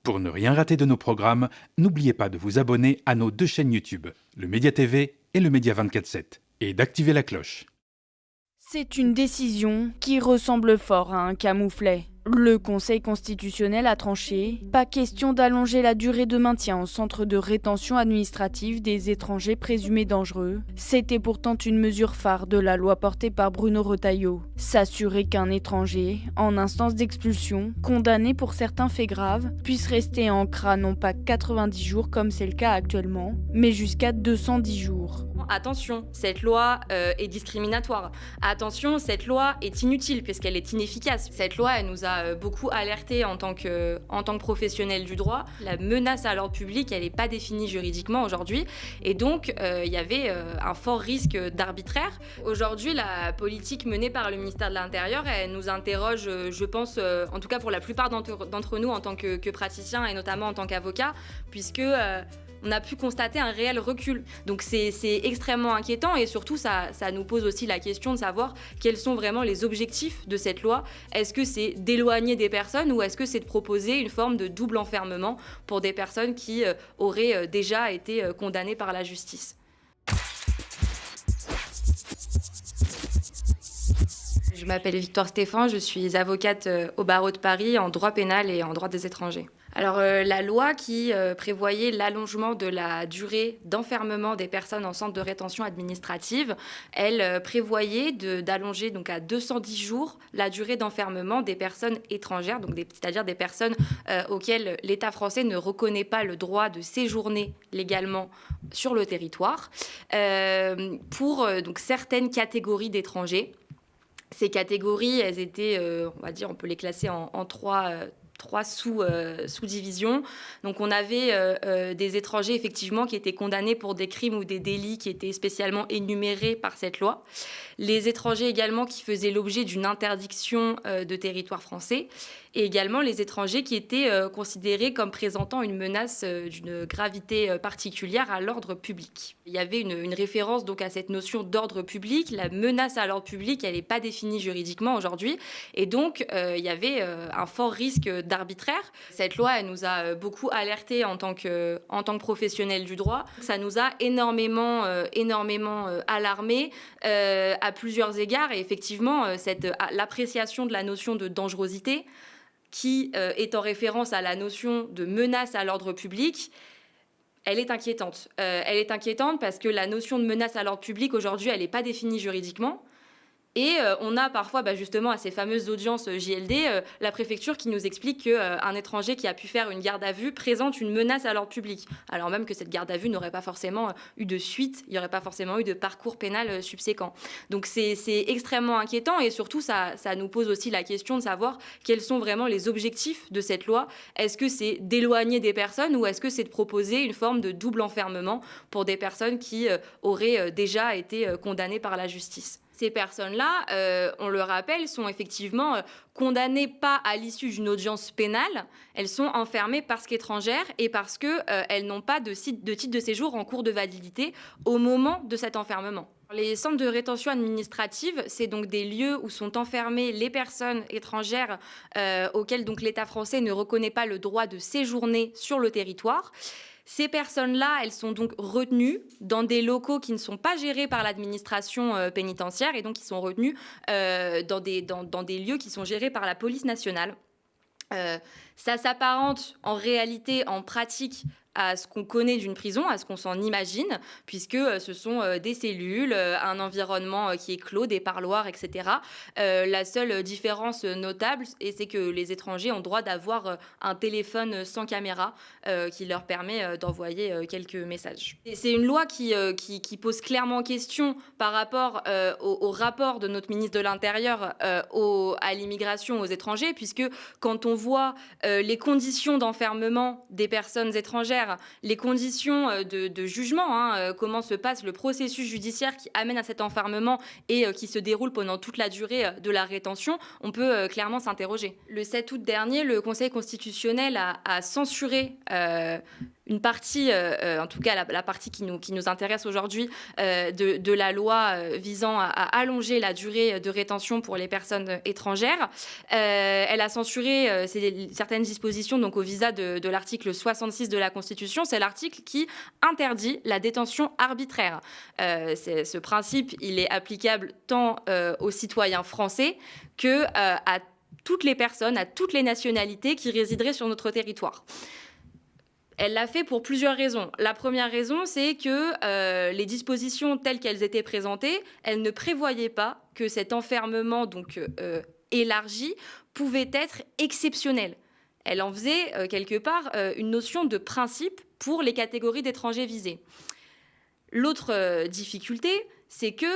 Pour ne rien rater de nos programmes, n'oubliez pas de vous abonner à nos 2 chaînes YouTube, le Média TV et le Média 24/7, et d'activer la cloche. C'est une décision qui ressemble fort à un camouflet. Le Conseil constitutionnel a tranché. Pas question d'allonger la durée de maintien en centre de rétention administrative des étrangers présumés dangereux. C'était pourtant une mesure phare de la loi portée par Bruno Retailleau. S'assurer qu'un étranger, en instance d'expulsion, condamné pour certains faits graves, puisse rester en CRA non pas 90 jours comme c'est le cas actuellement, mais jusqu'à 210 jours. Attention, cette loi est discriminatoire. Attention, cette loi est inutile puisqu'elle est inefficace. Cette loi, elle nous a beaucoup alertés en tant que professionnels du droit. La menace à l'ordre public, elle n'est pas définie juridiquement aujourd'hui. Et donc, il y avait un fort risque d'arbitraire. Aujourd'hui, la politique menée par le ministère de l'Intérieur, elle nous interroge, je pense, en tout cas pour la plupart d'entre nous en tant que praticiens et notamment en tant qu'avocats, puisque on a pu constater un réel recul. Donc c'est extrêmement inquiétant et surtout ça nous pose aussi la question de savoir quels sont vraiment les objectifs de cette loi. Est-ce que c'est d'éloigner des personnes ou est-ce que c'est de proposer une forme de double enfermement pour des personnes qui auraient déjà été condamnées par la justice ? Je m'appelle Victoire Stéphan, je suis avocate au barreau de Paris en droit pénal et en droit des étrangers. Alors la loi qui prévoyait l'allongement de la durée d'enfermement des personnes en centre de rétention administrative, elle prévoyait d'allonger donc à 210 jours la durée d'enfermement des personnes étrangères, donc c'est-à-dire des personnes auxquelles l'État français ne reconnaît pas le droit de séjourner légalement sur le territoire, pour donc certaines catégories d'étrangers. Ces catégories, elles étaient, on va dire, on peut les classer en trois sous-divisions. Donc on avait des étrangers effectivement qui étaient condamnés pour des crimes ou des délits qui étaient spécialement énumérés par cette loi. Les étrangers également qui faisaient l'objet d'une interdiction de territoire français et également les étrangers qui étaient considérés comme présentant une menace d'une gravité particulière à l'ordre public. Il y avait une référence donc à cette notion d'ordre public. La menace à l'ordre public, elle n'est pas définie juridiquement aujourd'hui et donc il y avait un fort risque d'arbitraire. Cette loi, elle nous a beaucoup alertés en tant que professionnels du droit. Ça nous a énormément alarmés à plusieurs égards et effectivement l'appréciation de la notion de dangerosité qui est en référence à la notion de menace à l'ordre public, elle est inquiétante. Elle est inquiétante parce que la notion de menace à l'ordre public, aujourd'hui, elle n'est pas définie juridiquement. Et on a parfois, justement, à ces fameuses audiences JLD, la préfecture qui nous explique qu'un étranger qui a pu faire une garde à vue présente une menace à l'ordre public. Alors même que cette garde à vue n'aurait pas forcément eu de suite, il n'y aurait pas forcément eu de parcours pénal subséquent. Donc c'est extrêmement inquiétant et surtout ça nous pose aussi la question de savoir quels sont vraiment les objectifs de cette loi. Est-ce que c'est d'éloigner des personnes ou est-ce que c'est de proposer une forme de double enfermement pour des personnes qui auraient déjà été condamnées par la justice ? Ces personnes-là, on le rappelle, sont effectivement condamnées pas à l'issue d'une audience pénale. Elles sont enfermées parce qu'étrangères et parce qu'elles n'ont pas de titre de séjour en cours de validité au moment de cet enfermement. Les centres de rétention administrative, c'est donc des lieux où sont enfermées les personnes étrangères auxquelles donc l'État français ne reconnaît pas le droit de séjourner sur le territoire. Ces personnes-là, elles sont donc retenues dans des locaux qui ne sont pas gérés par l'administration pénitentiaire et donc qui sont retenues dans des lieux qui sont gérés par la police nationale. Ça s'apparente en réalité, en pratique, à ce qu'on connaît d'une prison, à ce qu'on s'en imagine, puisque ce sont des cellules, un environnement qui est clos, des parloirs, etc. La seule différence notable, c'est que les étrangers ont droit d'avoir un téléphone sans caméra qui leur permet d'envoyer quelques messages. Et c'est une loi qui pose clairement question par rapport au rapport de notre ministre de l'Intérieur à l'immigration, aux étrangers, puisque quand on voit les conditions d'enfermement des personnes étrangères, les conditions de jugement, comment se passe le processus judiciaire qui amène à cet enfermement et qui se déroule pendant toute la durée de la rétention, on peut clairement s'interroger. Le 7 août dernier, le Conseil constitutionnel a censuré une partie, en tout cas la partie qui nous intéresse aujourd'hui, de la loi visant à allonger la durée de rétention pour les personnes étrangères. Elle a censuré certaines dispositions donc, au visa de l'article 66 de la Constitution. C'est l'article qui interdit la détention arbitraire. Ce principe, il est applicable tant aux citoyens français que à toutes les personnes, à toutes les nationalités qui résideraient sur notre territoire. Elle l'a fait pour plusieurs raisons. La première raison, c'est que les dispositions telles qu'elles étaient présentées, elles ne prévoyaient pas que cet enfermement donc, élargi pouvait être exceptionnel. Elle en faisait quelque part une notion de principe pour les catégories d'étrangers visés. L'autre difficulté, c'est que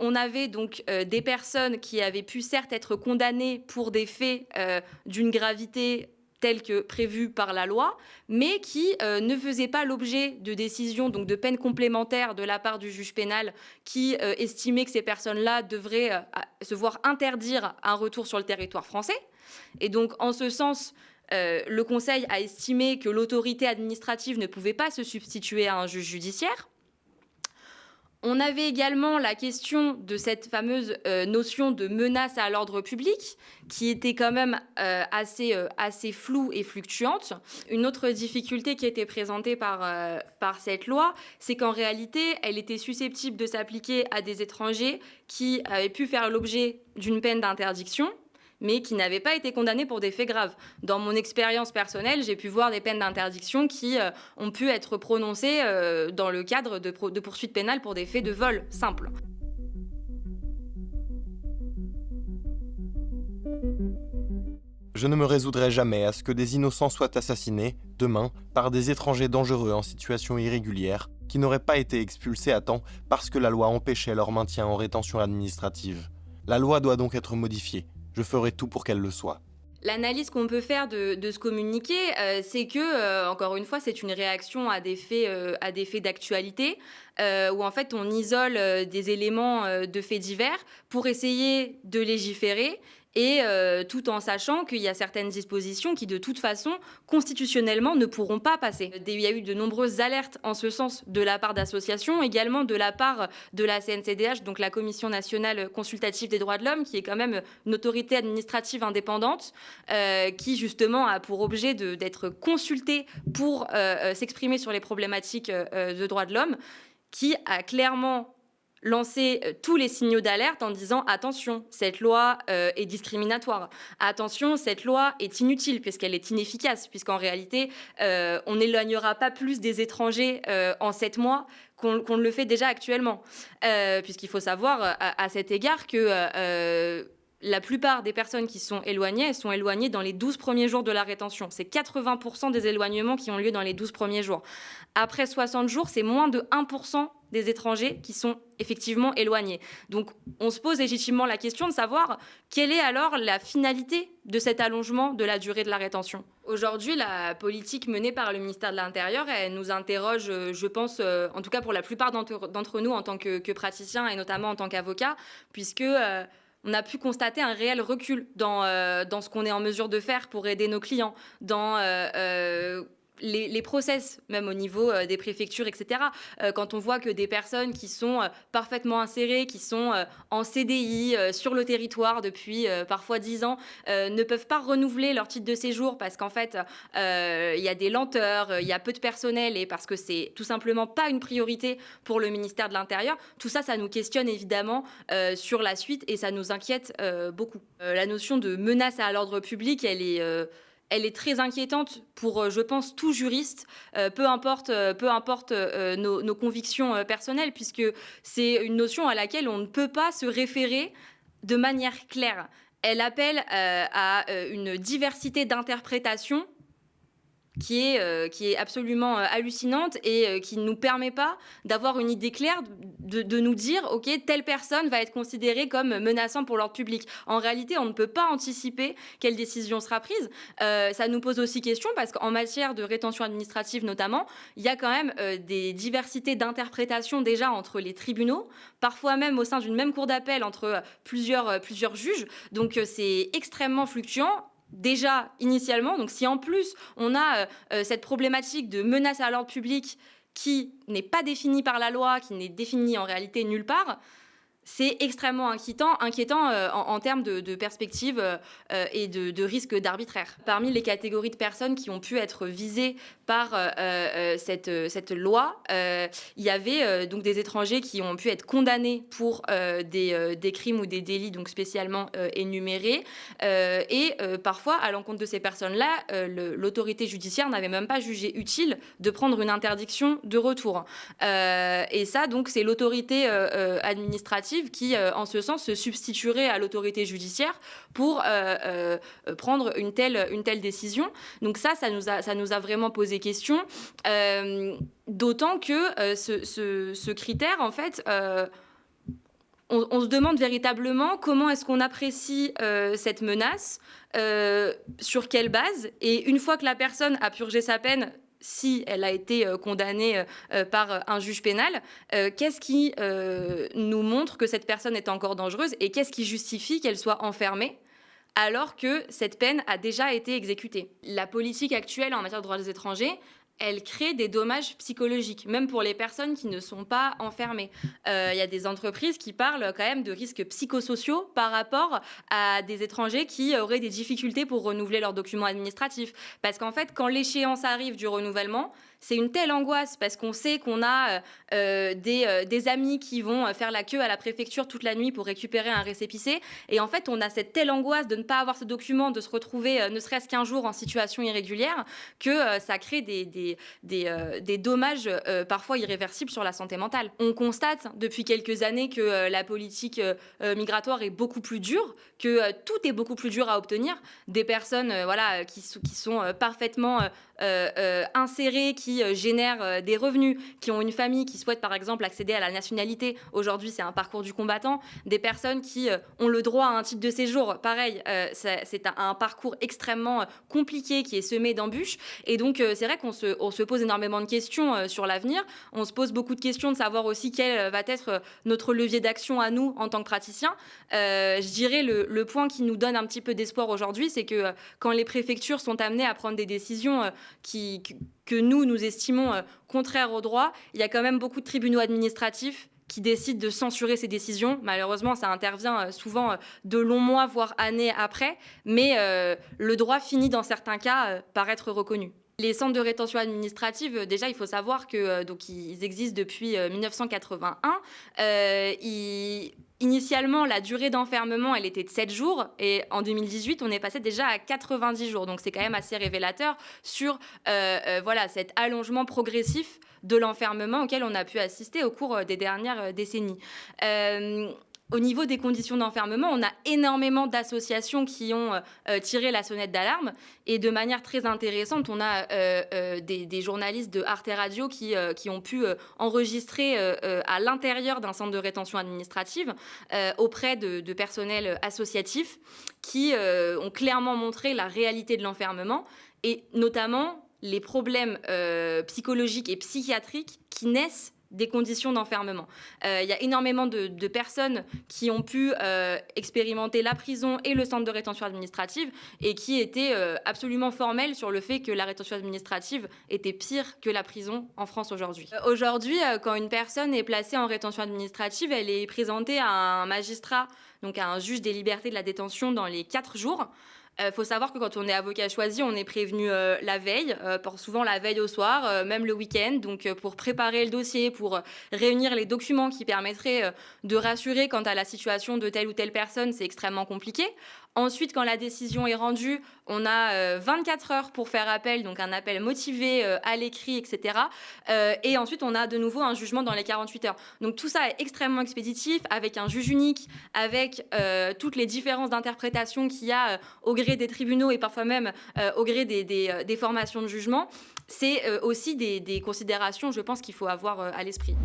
on avait donc des personnes qui avaient pu certes être condamnées pour des faits d'une gravité telle que prévue par la loi, mais qui ne faisaient pas l'objet de décisions, donc de peines complémentaires de la part du juge pénal qui estimait que ces personnes-là devraient se voir interdire un retour sur le territoire français. Et donc, en ce sens, le Conseil a estimé que l'autorité administrative ne pouvait pas se substituer à un juge judiciaire. On avait également la question de cette fameuse notion de menace à l'ordre public, qui était quand même assez floue et fluctuante. Une autre difficulté qui était présentée par cette loi, c'est qu'en réalité, elle était susceptible de s'appliquer à des étrangers qui avaient pu faire l'objet d'une peine d'interdiction, mais qui n'avaient pas été condamnés pour des faits graves. Dans mon expérience personnelle, j'ai pu voir des peines d'interdiction qui ont pu être prononcées dans le cadre de poursuites pénales pour des faits de vol simples. Je ne me résoudrai jamais à ce que des innocents soient assassinés, demain, par des étrangers dangereux en situation irrégulière, qui n'auraient pas été expulsés à temps parce que la loi empêchait leur maintien en rétention administrative. La loi doit donc être modifiée. Je ferai tout pour qu'elle le soit. L'analyse qu'on peut faire de ce communiqué, c'est que, encore une fois, c'est une réaction à des faits d'actualité, où en fait on isole des éléments de faits divers pour essayer de légiférer, et tout en sachant qu'il y a certaines dispositions qui, de toute façon, constitutionnellement, ne pourront pas passer. Il y a eu de nombreuses alertes en ce sens de la part d'associations, également de la part de la CNCDH, donc la Commission nationale consultative des droits de l'homme, qui est quand même une autorité administrative indépendante, qui justement a pour objet d'être consultée pour s'exprimer sur les problématiques de droits de l'homme, qui a clairement lancer tous les signaux d'alerte en disant attention, cette loi est discriminatoire. Attention, cette loi est inutile puisqu'elle est inefficace, puisqu'en réalité, on n'éloignera pas plus des étrangers en 7 mois qu'on ne le fait déjà actuellement. Puisqu'il faut savoir à cet égard que la plupart des personnes qui sont éloignées, elles sont éloignées dans les 12 premiers jours de la rétention. C'est 80% des éloignements qui ont lieu dans les 12 premiers jours. Après 60 jours, c'est moins de 1% des étrangers qui sont effectivement éloignés. Donc, on se pose légitimement la question de savoir quelle est alors la finalité de cet allongement de la durée de la rétention. Aujourd'hui, la politique menée par le ministère de l'Intérieur, elle nous interroge, je pense, en tout cas pour la plupart d'entre nous en tant que praticiens et notamment en tant qu'avocats, puisque on a pu constater un réel recul dans ce qu'on est en mesure de faire pour aider nos clients, dans les process, même au niveau des préfectures, etc. Quand on voit que des personnes qui sont parfaitement insérées, qui sont en CDI sur le territoire depuis parfois 10 ans, ne peuvent pas renouveler leur titre de séjour parce qu'en fait, il y a des lenteurs, il y a peu de personnel et parce que c'est tout simplement pas une priorité pour le ministère de l'Intérieur. Tout ça, ça nous questionne évidemment sur la suite et ça nous inquiète beaucoup. La notion de menace à l'ordre public, elle est très inquiétante pour, je pense, tout juriste, peu importe nos convictions personnelles, puisque c'est une notion à laquelle on ne peut pas se référer de manière claire. Elle appelle à une diversité d'interprétations qui est absolument hallucinante et qui ne nous permet pas d'avoir une idée claire de nous dire « Ok, telle personne va être considérée comme menaçante pour l'ordre public ». En réalité, on ne peut pas anticiper quelle décision sera prise. Ça nous pose aussi question parce qu'en matière de rétention administrative notamment, il y a quand même des diversités d'interprétation déjà entre les tribunaux, parfois même au sein d'une même cour d'appel entre plusieurs juges. Donc c'est extrêmement fluctuant. déjà initialement, donc si en plus on a cette problématique de menace à l'ordre public qui n'est pas définie par la loi, qui n'est définie en réalité nulle part, c'est extrêmement inquiétant en termes de perspectives et de risques d'arbitraire. Parmi les catégories de personnes qui ont pu être visées par cette loi, il y avait donc des étrangers qui ont pu être condamnés pour des crimes ou des délits donc spécialement énumérés. Et parfois, à l'encontre de ces personnes-là, l'autorité judiciaire n'avait même pas jugé utile de prendre une interdiction de retour. Et ça, donc, c'est l'autorité administrative qui, en ce sens, se substituerait à l'autorité judiciaire pour prendre une telle décision. Donc ça nous a vraiment posé question, d'autant que ce critère, en fait, on se demande véritablement comment est-ce qu'on apprécie cette menace, sur quelle base, et une fois que la personne a purgé sa peine, si elle a été condamnée par un juge pénal, qu'est-ce qui nous montre que cette personne est encore dangereuse et qu'est-ce qui justifie qu'elle soit enfermée alors que cette peine a déjà été exécutée. La politique actuelle en matière de droits des étrangers, elle crée des dommages psychologiques, même pour les personnes qui ne sont pas enfermées. Il y a des entreprises qui parlent quand même de risques psychosociaux par rapport à des étrangers qui auraient des difficultés pour renouveler leurs documents administratifs. Parce qu'en fait, quand l'échéance arrive du renouvellement, c'est une telle angoisse parce qu'on sait qu'on a des amis qui vont faire la queue à la préfecture toute la nuit pour récupérer un récépissé. Et en fait, on a cette telle angoisse de ne pas avoir ce document, de se retrouver ne serait-ce qu'un jour en situation irrégulière, que ça crée des dommages parfois irréversibles sur la santé mentale. On constate depuis quelques années que la politique migratoire est beaucoup plus dure, que tout est beaucoup plus dur à obtenir. Des personnes qui sont parfaitement insérées, qui génèrent des revenus, qui ont une famille, qui souhaitent par exemple accéder à la nationalité. Aujourd'hui, c'est un parcours du combattant. Des personnes qui ont le droit à un titre de séjour, pareil, c'est un parcours extrêmement compliqué qui est semé d'embûches. Et donc, c'est vrai qu'on se pose énormément de questions sur l'avenir. On se pose beaucoup de questions de savoir aussi quel va être notre levier d'action à nous en tant que praticiens. Je dirais le point qui nous donne un petit peu d'espoir aujourd'hui, c'est que quand les préfectures sont amenées à prendre des décisions que nous estimons contraires au droit, il y a quand même beaucoup de tribunaux administratifs qui décident de censurer ces décisions. Malheureusement, ça intervient souvent de longs mois, voire années après, mais le droit finit dans certains cas par être reconnu. Les centres de rétention administrative, déjà, il faut savoir que donc ils existent depuis 1981. Initialement, la durée d'enfermement, elle était de 7 jours. Et en 2018, on est passé déjà à 90 jours. Donc, c'est quand même assez révélateur sur cet allongement progressif de l'enfermement auquel on a pu assister au cours des dernières décennies. Au niveau des conditions d'enfermement, on a énormément d'associations qui ont tiré la sonnette d'alarme. Et de manière très intéressante, on a des journalistes de Arte Radio qui ont pu enregistrer à l'intérieur d'un centre de rétention administrative auprès de personnel associatif qui ont clairement montré la réalité de l'enfermement et notamment les problèmes psychologiques et psychiatriques qui naissent des conditions d'enfermement. Il y a énormément de personnes qui ont pu expérimenter la prison et le centre de rétention administrative et qui étaient absolument formelles sur le fait que la rétention administrative était pire que la prison en France aujourd'hui. Aujourd'hui, quand une personne est placée en rétention administrative, elle est présentée à un magistrat, donc à un juge des libertés de la détention dans les 4 jours. Faut savoir que quand on est avocat choisi, on est prévenu la veille, souvent la veille au soir, même le week-end, donc pour préparer le dossier, pour réunir les documents qui permettraient de rassurer quant à la situation de telle ou telle personne, c'est extrêmement compliqué. Ensuite, quand la décision est rendue, on a 24 heures pour faire appel, donc un appel motivé à l'écrit, etc. Et ensuite, on a de nouveau un jugement dans les 48 heures. Donc tout ça est extrêmement expéditif, avec un juge unique, avec toutes les différences d'interprétation qu'il y a au gré des tribunaux et parfois même au gré des formations de jugement. C'est aussi des considérations, je pense, qu'il faut avoir à l'esprit.